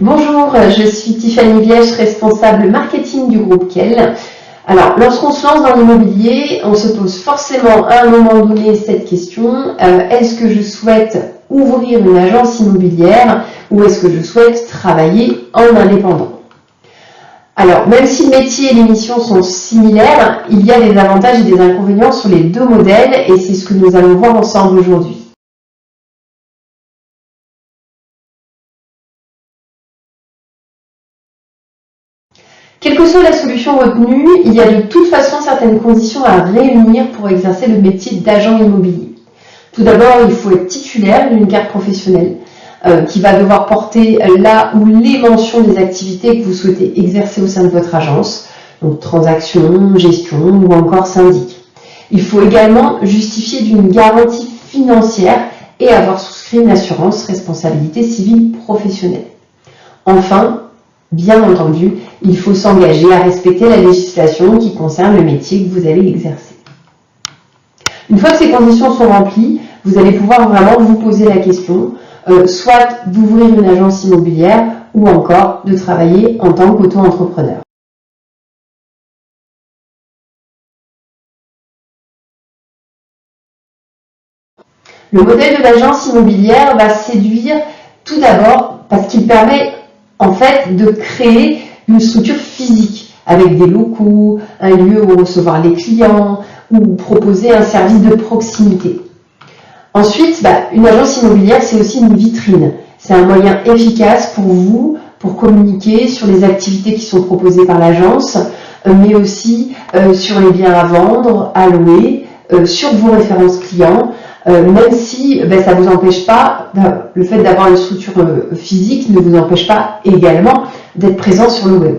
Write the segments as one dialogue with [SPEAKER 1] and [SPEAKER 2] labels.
[SPEAKER 1] Bonjour, je suis Tiffany Viège, responsable marketing du groupe Kell. Alors, lorsqu'on se lance dans l'immobilier, on se pose forcément à un moment donné cette question, est-ce que je souhaite ouvrir une agence immobilière ou est-ce que je souhaite travailler en indépendant? Alors, même si le métier et les missions sont similaires, il y a des avantages et des inconvénients sur les deux modèles et c'est ce que nous allons voir ensemble aujourd'hui. Quelle que soit la solution retenue, il y a de toute façon certaines conditions à réunir pour exercer le métier d'agent immobilier. Tout d'abord, il faut être titulaire d'une carte professionnelle qui va devoir porter là ou les mentions des activités que vous souhaitez exercer au sein de votre agence, donc transaction, gestion ou encore syndic. Il faut également justifier d'une garantie financière et avoir souscrit une assurance responsabilité civile professionnelle. Enfin, bien entendu, il faut s'engager à respecter la législation qui concerne le métier que vous allez exercer. Une fois que ces conditions sont remplies, vous allez pouvoir vraiment vous poser la question, soit d'ouvrir une agence immobilière ou encore de travailler en tant qu'auto-entrepreneur. Le modèle de l'agence immobilière va séduire tout d'abord parce qu'il permet en fait de créer une structure physique avec des locaux, un lieu où recevoir les clients ou proposer un service de proximité. Ensuite, une agence immobilière, c'est aussi une vitrine. C'est un moyen efficace pour vous pour communiquer sur les activités qui sont proposées par l'agence, mais aussi sur les biens à vendre, à louer, sur vos références clients, même si ça ne vous empêche pas, le fait d'avoir une structure physique ne vous empêche pas également d'être présent sur le web.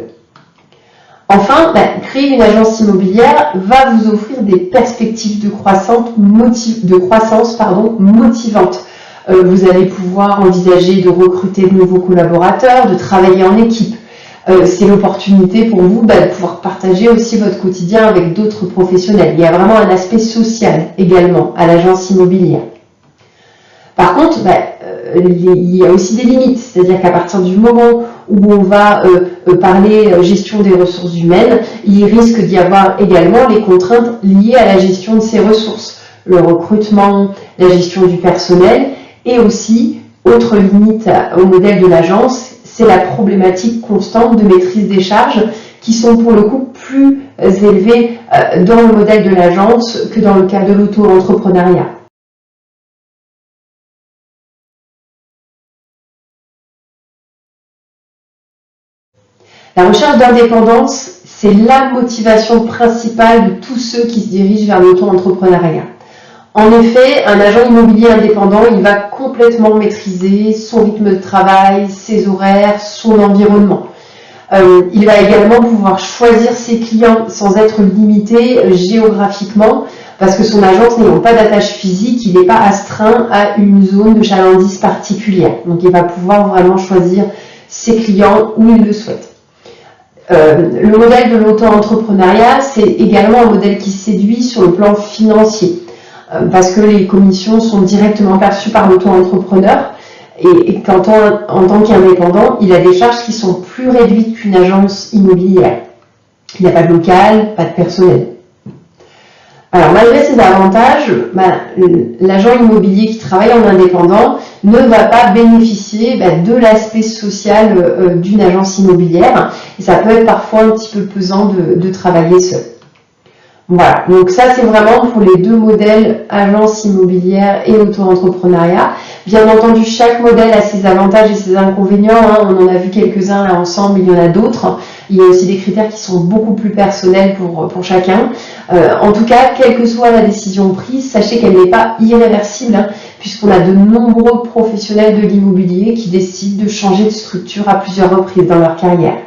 [SPEAKER 1] Enfin, créer une agence immobilière va vous offrir des perspectives de croissance motivantes. Vous allez pouvoir envisager de recruter de nouveaux collaborateurs, de travailler en équipe. C'est l'opportunité pour vous de pouvoir partager aussi votre quotidien avec d'autres professionnels. Il y a vraiment un aspect social également à l'agence immobilière. Par contre, il y a aussi des limites, c'est-à-dire qu'à partir du moment où on va parler gestion des ressources humaines, il risque d'y avoir également les contraintes liées à la gestion de ces ressources, le recrutement, la gestion du personnel et aussi, autre limite au modèle de l'agence, c'est la problématique constante de maîtrise des charges qui sont pour le coup plus élevées dans le modèle de l'agence que dans le cas de l'auto-entrepreneuriat. La recherche d'indépendance, c'est la motivation principale de tous ceux qui se dirigent vers l'auto-entrepreneuriat. En effet, un agent immobilier indépendant, il va complètement maîtriser son rythme de travail, ses horaires, son environnement. Il va également pouvoir choisir ses clients sans être limité géographiquement, parce que son agence n'ayant pas d'attache physique, il n'est pas astreint à une zone de chalandise particulière. Donc il va pouvoir vraiment choisir ses clients où il le souhaite. Le modèle de l'auto-entrepreneuriat, c'est également un modèle qui séduit sur le plan financier, parce que les commissions sont directement perçues par l'auto-entrepreneur et en tant qu'indépendant, il a des charges qui sont plus réduites qu'une agence immobilière. Il n'y a pas de local, pas de personnel. Alors malgré ces avantages, l'agent immobilier qui travaille en indépendant ne va pas bénéficier de l'aspect social d'une agence immobilière et ça peut être parfois un petit peu pesant de travailler seul. Voilà, donc ça c'est vraiment pour les deux modèles, agence immobilière et auto-entrepreneuriat. Bien entendu, chaque modèle a ses avantages et ses inconvénients, on en a vu quelques-uns là ensemble, il y en a d'autres. Il y a aussi des critères qui sont beaucoup plus personnels pour chacun. En tout cas, quelle que soit la décision prise, sachez qu'elle n'est pas irréversible, puisqu'on a de nombreux professionnels de l'immobilier qui décident de changer de structure à plusieurs reprises dans leur carrière.